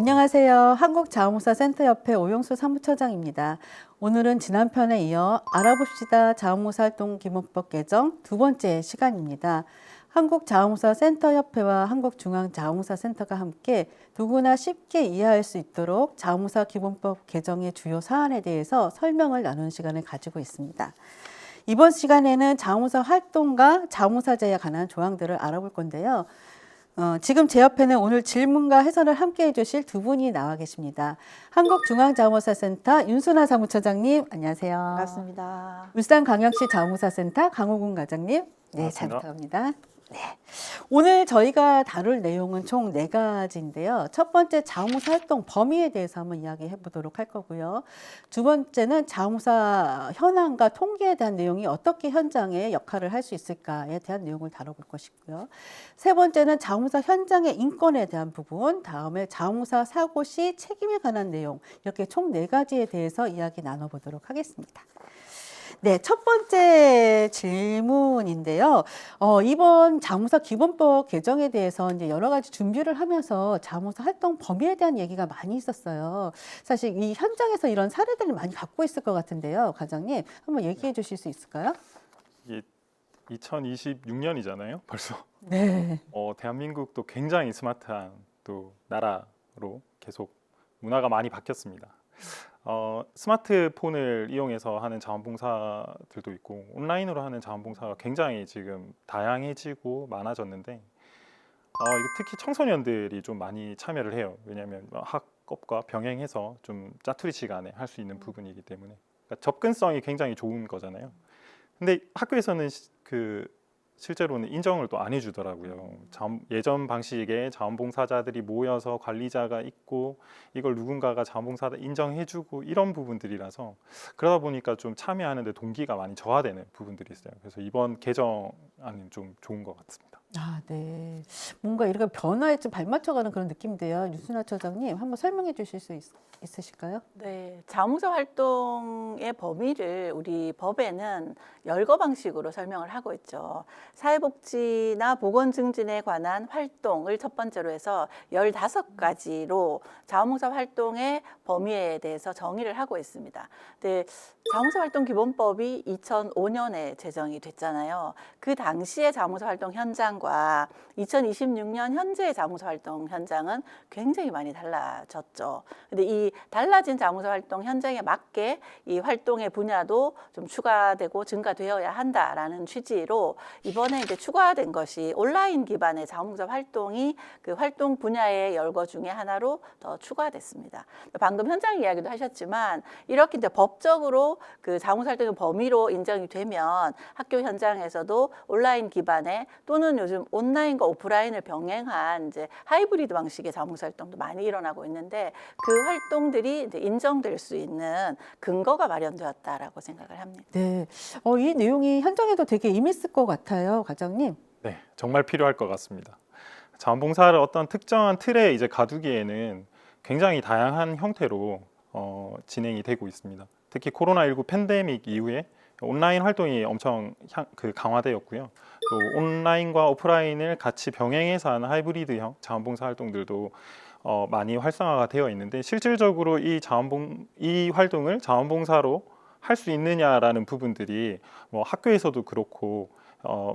안녕하세요. 한국자원봉사센터협회 오용수 사무처장입니다. 오늘은 지난 편에 이어 알아봅시다 자원봉사활동 기본법 개정 두 번째 시간입니다. 한국자원봉사센터협회와 한국중앙자원봉사센터가 함께 누구나 쉽게 이해할 수 있도록 자원봉사 기본법 개정의 주요 사안에 대해서 설명을 나누는 시간을 가지고 있습니다. 이번 시간에는 자원봉사 활동과 자원봉사자에 관한 조항들을 알아볼 건데요. 지금 제 옆에는 오늘 질문과 해설을 함께 해주실 두 분이 나와 계십니다. 한국중앙자원봉사센터 윤순아 사무처장님, 안녕하세요. 반갑습니다. 울산광역시 자원봉사센터 강호군 과장님, 네, 잘 반갑습니다. 부탁합니다. 네. 오늘 저희가 다룰 내용은 총 4가지인데요. 첫 번째 자원봉사 활동 범위에 대해서 한번 이야기해 보도록 할 거고요. 두 번째는 자원봉사 현황과 통계에 대한 내용이 어떻게 현장에 역할을 할 수 있을까에 대한 내용을 다뤄볼 것이고요. 세 번째는 자원봉사 현장의 인권에 대한 부분, 다음에 자원봉사 사고 시 책임에 관한 내용, 이렇게 총 4가지에 대해서 이야기 나눠보도록 하겠습니다. 네, 첫 번째 질문인데요. 이번 자원봉사 기본법 개정에 대해서 이제 여러 가지 준비를 하면서 자원봉사 활동 범위에 대한 얘기가 많이 있었어요. 사실 이 현장에서 이런 사례들을 많이 갖고 있을 것 같은데요. 과장님, 한번 얘기해 주실 수 있을까요? 이게 2026년이잖아요, 벌써. 네. 대한민국도 굉장히 스마트한 또 나라로 계속 문화가 많이 바뀌었습니다. 스마트폰을 이용해서 하는 자원봉사들도 있고 온라인으로 하는 자원봉사가 굉장히 지금 다양해지고 많아졌는데 이거 특히 청소년들이 좀 많이 참여를 해요. 왜냐하면 학업과 병행해서 좀 짜투리 시간에 할 수 있는 부분이기 때문에 그러니까 접근성이 굉장히 좋은 거잖아요. 근데 학교에서는 실제로는 인정을 또 안 해주더라고요. 예전 방식의 자원봉사자들이 모여서 관리자가 있고 이걸 누군가가 자원봉사자 인정해주고 이런 부분들이라서 그러다 보니까 좀 참여하는데 동기가 많이 저하되는 부분들이 있어요. 그래서 이번 개정안은 좀 좋은 것 같습니다. 아, 네. 뭔가 이렇게 변화에 좀 발맞춰가는 그런 느낌인데요. 윤순아 처장님, 한번 설명해 주실 수 있으실까요? 네, 자원봉사 활동의 범위를 우리 법에는 열거 방식으로 설명을 하고 있죠. 사회복지나 보건증진에 관한 활동을 첫 번째로 해서 15가지로 자원봉사 활동의 범위에 대해서 정의를 하고 있습니다. 네, 자원봉사 활동 기본법이 2005년에 제정이 됐잖아요. 그 당시의 자원봉사 활동 현장과 2026년 현재의 자원봉사 활동 현장은 굉장히 많이 달라졌죠. 근데 이 달라진 자원봉사 활동 현장에 맞게 이 활동의 분야도 좀 추가되고 증가되어야 한다라는 취지로 이번에 이제 추가된 것이 온라인 기반의 자원봉사 활동이 그 활동 분야의 열거 중에 하나로 더 추가됐습니다. 방금 현장 이야기도 하셨지만 이렇게 이제 법적으로 그 자원봉사 활동의 범위로 인정이 되면 학교 현장에서도 온라인 기반의 또는 요즘 온라인과 오프라인을 병행한 이제 하이브리드 방식의 자원봉사 활동도 많이 일어나고 있는데 그 활동들이 이제 인정될 수 있는 근거가 마련되었다라고 생각을 합니다. 네. 이 내용이 현장에도 되게 임했을 것 같아요, 과장님. 네, 정말 필요할 것 같습니다. 자원봉사를 어떤 특정한 틀에 이제 가두기에는 굉장히 다양한 형태로 진행이 되고 있습니다. 특히 코로나19 팬데믹 이후에 온라인 활동이 엄청 강화되었고요. 또 온라인과 오프라인을 같이 병행해서 하는 하이브리드형 자원봉사 활동들도 많이 활성화가 되어 있는데 실질적으로 이 활동을 자원봉사로 할 수 있느냐라는 부분들이 뭐 학교에서도 그렇고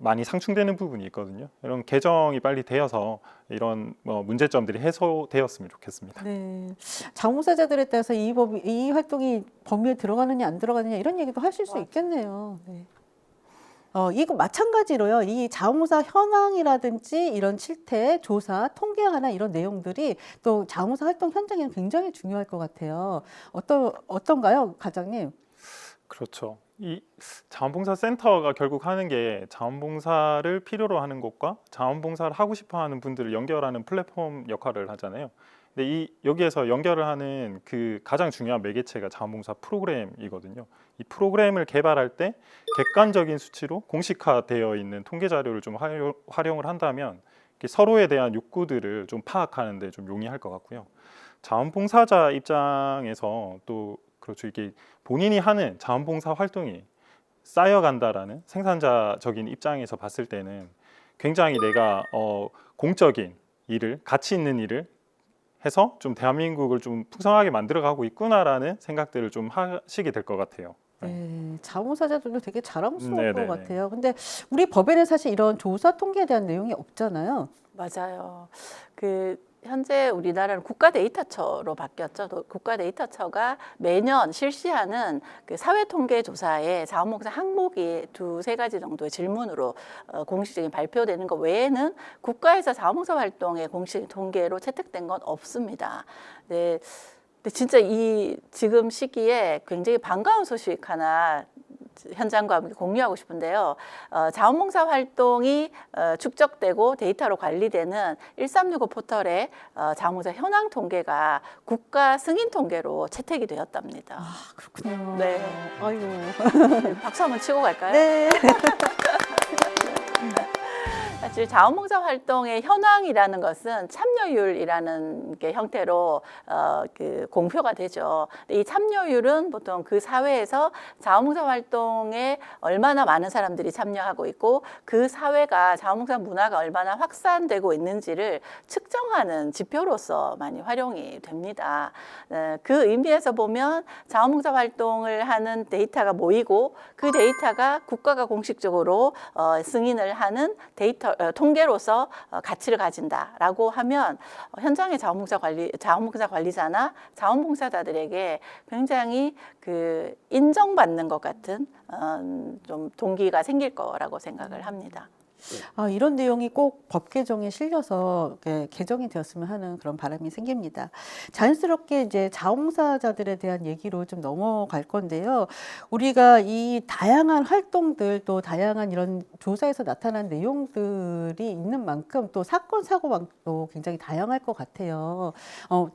많이 상충되는 부분이 있거든요. 이런 개정이 빨리 되어서 이런 문제점들이 해소되었으면 좋겠습니다. 네. 자원봉사자들에 따라서 이 활동이 범위에 들어가느냐 안 들어가느냐 이런 얘기도 하실 수 있겠네요. 네. 이거 마찬가지로요. 이 자원봉사 현황이라든지 이런 실태, 조사, 통계에 관한 이런 내용들이 또 자원봉사 활동 현장에는 굉장히 중요할 것 같아요. 어떤가요, 과장님? 그렇죠. 이 자원봉사 센터가 결국 하는 게 자원봉사를 필요로 하는 곳과 자원봉사를 하고 싶어 하는 분들을 연결하는 플랫폼 역할을 하잖아요. 근데 여기에서 연결을 하는 그 가장 중요한 매개체가 자원봉사 프로그램이거든요. 이 프로그램을 개발할 때 객관적인 수치로 공식화되어 있는 통계 자료를 좀 활용을 한다면 서로에 대한 욕구들을 좀 파악하는 데 좀 용이할 것 같고요. 자원봉사자 입장에서 또 그렇죠. 이게 본인이 하는 자원봉사 활동이 쌓여간다라는 생산자적인 입장에서 봤을 때는 굉장히 내가 공적인 일을, 가치 있는 일을 해서 좀 대한민국을 좀 풍성하게 만들어가고 있구나라는 생각들을 좀 하시게 될 것 같아요. 네, 자원봉사자들도 되게 자랑스러울 네네네. 것 같아요. 근데 우리 법에는 사실 이런 조사 통계에 대한 내용이 없잖아요. 맞아요. 현재 우리나라는 국가데이터처로 바뀌었죠. 국가데이터처가 매년 실시하는 사회통계조사에 자원봉사 항목이 두세 가지 정도의 질문으로 공식적인 발표되는 것 외에는 국가에서 자원봉사 활동의 공식 통계로 채택된 건 없습니다. 네. 근데 진짜 이 지금 시기에 굉장히 반가운 소식 하나 현장과 함께 공유하고 싶은데요. 자원봉사 활동이 축적되고 데이터로 관리되는 1365 포털에 자원봉사 현황 통계가 국가 승인 통계로 채택이 되었답니다. 아, 그렇군요. 네. 아유. 박수 한번 치고 갈까요? 네. 사실 자원봉사 활동의 현황이라는 것은 참여율이라는 게 형태로 공표가 되죠. 이 참여율은 보통 그 사회에서 자원봉사 활동에 얼마나 많은 사람들이 참여하고 있고 그 사회가 자원봉사 문화가 얼마나 확산되고 있는지를 측정하는 지표로서 많이 활용이 됩니다. 그 의미에서 보면 자원봉사 활동을 하는 데이터가 모이고 그 데이터가 국가가 공식적으로 승인을 하는 데이터 통계로서 가치를 가진다라고 하면 현장의 자원봉사 관리자나 자원봉사자들에게 굉장히 인정받는 것 같은 좀 동기가 생길 거라고 생각을 합니다. 아, 이런 내용이 꼭 법 개정에 실려서 개정이 되었으면 하는 그런 바람이 생깁니다. 자연스럽게 이제 자원봉사자들에 대한 얘기로 좀 넘어갈 건데요. 우리가 이 다양한 활동들 또 다양한 이런 조사에서 나타난 내용들이 있는 만큼 또 사건 사고도 굉장히 다양할 것 같아요.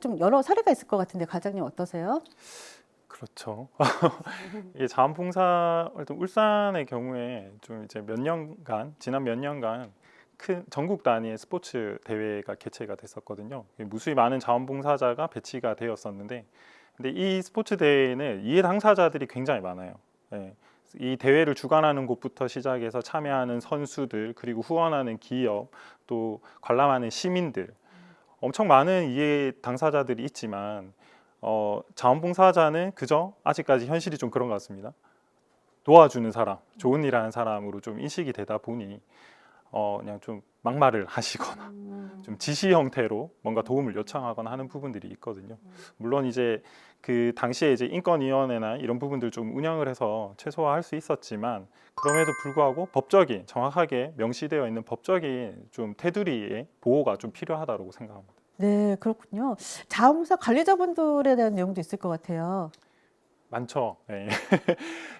좀 여러 사례가 있을 것 같은데 과장님 어떠세요? 그렇죠. 이게 자원봉사 활동 울산의 경우에 좀 이제 지난 몇 년간 큰 전국 단위의 스포츠 대회가 개최가 됐었거든요. 무수히 많은 자원봉사자가 배치가 되었었는데, 근데 이 스포츠 대회는 이해 당사자들이 굉장히 많아요. 예. 이 대회를 주관하는 곳부터 시작해서 참여하는 선수들, 그리고 후원하는 기업, 또 관람하는 시민들, 엄청 많은 이해 당사자들이 있지만 자원봉사자는 그저 아직까지 현실이 좀 그런 것 같습니다. 도와주는 사람, 좋은 일 하는 사람으로 좀 인식이 되다 보니 그냥 좀 막말을 하시거나 좀 지시 형태로 뭔가 도움을 요청하거나 하는 부분들이 있거든요. 물론 이제 그 당시에 이제 인권위원회나 이런 부분들 좀 운영을 해서 최소화할 수 있었지만, 그럼에도 불구하고 법적인, 정확하게 명시되어 있는 법적인 좀 테두리의 보호가 좀 필요하다고 생각합니다. 네, 그렇군요. 자원봉사 관리자분들에 대한 내용도 있을 것 같아요. 많죠. 네.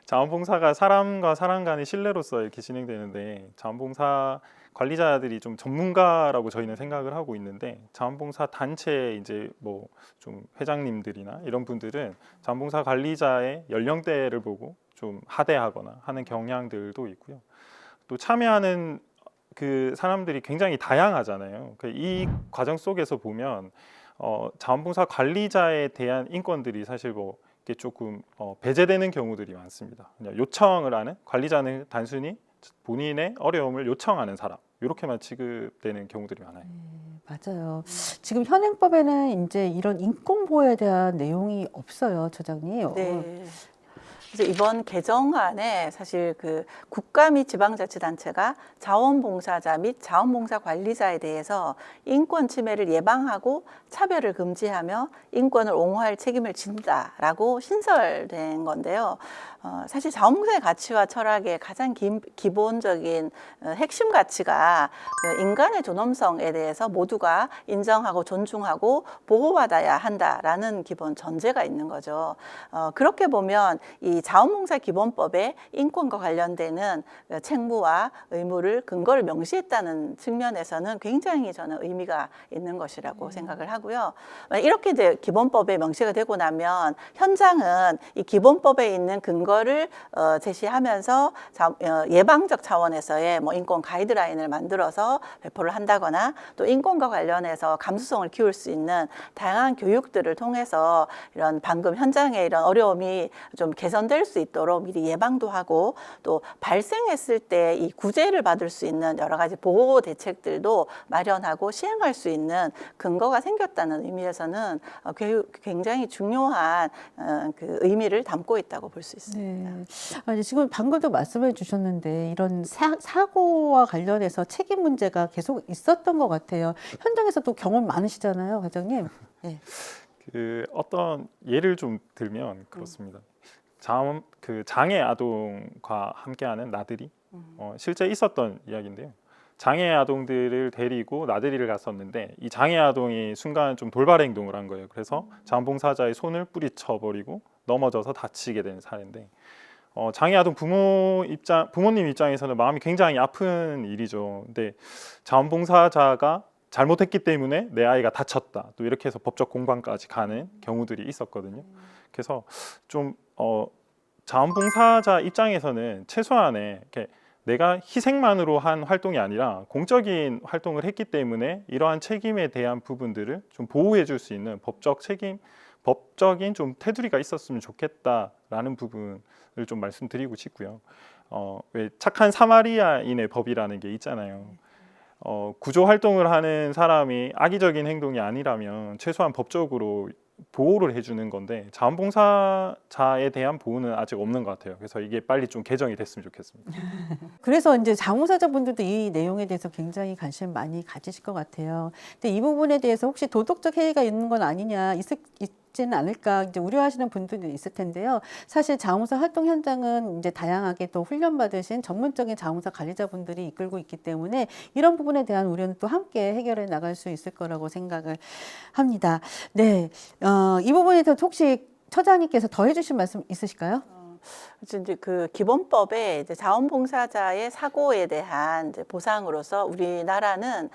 자원봉사가 사람과 사람 간의 신뢰로서 이렇게 진행되는데, 자원봉사 관리자들이 좀 전문가라고 저희는 생각을 하고 있는데, 자원봉사 단체 이제 뭐 좀 회장님들이나 이런 분들은 자원봉사 관리자의 연령대를 보고 좀 하대하거나 하는 경향들도 있고요. 또 참여하는 그 사람들이 굉장히 다양하잖아요. 이 과정 속에서 보면 자원봉사 관리자에 대한 인권들이 사실 뭐 이게 조금 배제되는 경우들이 많습니다. 그냥 요청을 하는, 관리자는 단순히 본인의 어려움을 요청하는 사람, 이렇게만 취급되는 경우들이 많아요. 맞아요. 지금 현행법에는 이제 이런 인권 보호에 대한 내용이 없어요, 처장님. 네. 그래서 이번 개정안에 사실 국가 및 지방자치단체가 자원봉사자 및 자원봉사 관리자에 대해서 인권 침해를 예방하고 차별을 금지하며 인권을 옹호할 책임을 진다라고 신설된 건데요. 사실 자원봉사의 가치와 철학의 가장 기본적인 핵심 가치가 인간의 존엄성에 대해서 모두가 인정하고 존중하고 보호받아야 한다라는 기본 전제가 있는 거죠. 그렇게 보면 이 자원봉사 기본법에 인권과 관련되는 책무와 의무를 근거를 명시했다는 측면에서는 굉장히 저는 의미가 있는 것이라고 생각을 하고요. 이렇게 이제 기본법에 명시가 되고 나면 현장은 이 기본법에 있는 근거를 제시하면서 예방적 차원에서의 뭐 인권 가이드라인을 만들어서 배포를 한다거나, 또 인권과 관련해서 감수성을 키울 수 있는 다양한 교육들을 통해서 이런 방금 현장의 이런 어려움이 좀 개선 개선될 수 있도록 미리 예방도 하고 또 발생했을 때 이 구제를 받을 수 있는 여러 가지 보호 대책들도 마련하고 시행할 수 있는 근거가 생겼다는 의미에서는 굉장히 중요한 그 의미를 담고 있다고 볼 수 있습니다. 네. 아니, 지금 방금도 말씀해 주셨는데 이런 사고와 관련해서 책임 문제가 계속 있었던 것 같아요. 현장에서도 경험 많으시잖아요, 과장님. 네. 그 어떤 예를 좀 들면 그렇습니다. 장애 아동과 함께하는 나들이 실제 있었던 이야기인데요. 장애 아동들을 데리고 나들이를 갔었는데 이 장애 아동이 순간 좀 돌발 행동을 한 거예요. 그래서 자원봉사자의 손을 뿌리쳐 버리고 넘어져서 다치게 된 사례인데 장애 아동 부모님 입장에서는 마음이 굉장히 아픈 일이죠. 근데 자원봉사자가 잘못했기 때문에 내 아이가 다쳤다. 또 이렇게 해서 법적 공방까지 가는 경우들이 있었거든요. 그래서 좀 자원봉사자 입장에서는 최소한의 이렇게 내가 희생만으로 한 활동이 아니라 공적인 활동을 했기 때문에 이러한 책임에 대한 부분들을 좀 보호해 줄 수 있는 법적인 좀 테두리가 있었으면 좋겠다라는 부분을 좀 말씀드리고 싶고요. 왜 착한 사마리아인의 법이라는 게 있잖아요. 구조 활동을 하는 사람이 악의적인 행동이 아니라면 최소한 법적으로 보호를 해주는 건데 자원봉사자에 대한 보호는 아직 없는 것 같아요. 그래서 이게 빨리 좀 개정이 됐으면 좋겠습니다. 그래서 이제 자원봉사자분들도 이 내용에 대해서 굉장히 관심 많이 가지실 것 같아요. 근데 이 부분에 대해서 혹시 도덕적 해이가 있는 건 아니냐, 있지는 않을까 이제 우려하시는 분들도 있을 텐데요. 사실 자원봉사 활동 현장은 이제 다양하게 또 훈련 받으신 전문적인 자원봉사 관리자분들이 이끌고 있기 때문에 이런 부분에 대한 우려는 또 함께 해결해 나갈 수 있을 거라고 생각을 합니다. 네, 이 부분에 대해서 혹시 처장님께서 더 해주실 말씀 있으실까요? 이제 그 기본법에 이제 자원봉사자의 사고에 대한 이제 보상으로서 우리나라는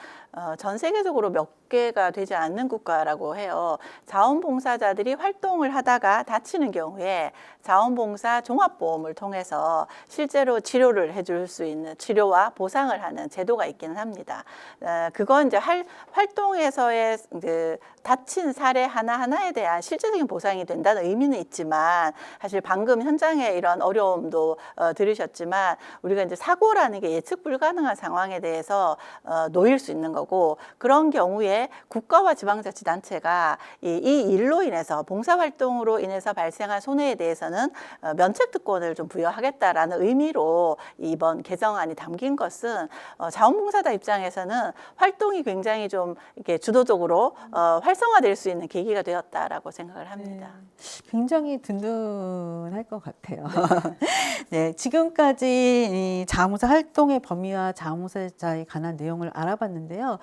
전 세계적으로 몇 개가 되지 않는 국가라고 해요. 자원봉사자들이 활동을 하다가 다치는 경우에 자원봉사 종합보험을 통해서 실제로 치료를 해줄 수 있는 치료와 보상을 하는 제도가 있기는 합니다. 그건 이제 활동에서의 이제 다친 사례 하나하나에 대한 실질적인 보상이 된다는 의미는 있지만 사실 방금 현장에 이런 어려움도 들으셨지만 우리가 이제 사고라는 게 예측 불가능한 상황에 대해서 놓일 수 있는 거고 그런 경우에 국가와 지방자치단체가 이 일로 인해서 봉사활동으로 인해서 발생한 손해에 대해서는 면책특권을 좀 부여하겠다라는 의미로 이번 개정안이 담긴 것은 자원봉사자 입장에서는 활동이 굉장히 좀 이렇게 주도적으로 활성화될 수 있는 계기가 되었다라고 생각을 합니다. 네, 굉장히 든든할 것 같아요. 네, 지금까지 이 자원봉사 활동의 범위와 자원봉사자에 관한 내용을 알아봤는데요.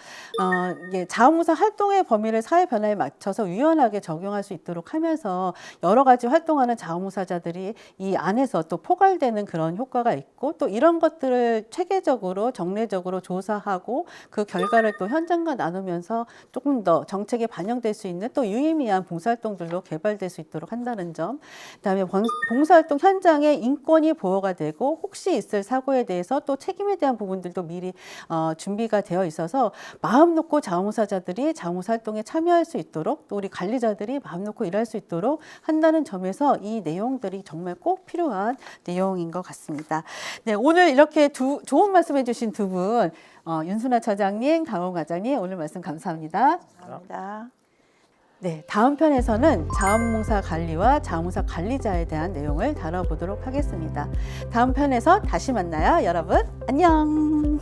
이게 자원봉사 활동의 범위를 사회 변화에 맞춰서 유연하게 적용할 수 있도록 하면서 여러 가지 활동하는 자원봉사자들이 이 안에서 또 포괄되는 그런 효과가 있고 또 이런 것들을 체계적으로 정례적으로 조사하고 그 결과를 또 현장과 나누면서 조금 더 정책에 반영될 수 있는 또 유의미한 봉사활동들로 개발될 수 있도록 한다는 점, 그다음에 봉사활동 현장에 인권이 보호가 되고 혹시 있을 사고에 대해서 또 책임에 대한 부분들도 미리 준비가 되어 있어서 마음 놓고 자원봉사자들이 자원봉사 활동에 참여할 수 있도록 또 우리 관리자들이 마음 놓고 일할 수 있도록 한다는 점에서 이 내용들이 정말 꼭 필요한 내용인 것 같습니다. 네, 오늘 이렇게 좋은 말씀해 주신 두 분, 윤순아 처장님, 강원 과장님 오늘 말씀 감사합니다. 감사합니다. 네, 다음 편에서는 자원봉사 관리와 자원봉사 관리자에 대한 내용을 다뤄보도록 하겠습니다. 다음 편에서 다시 만나요, 여러분. 안녕.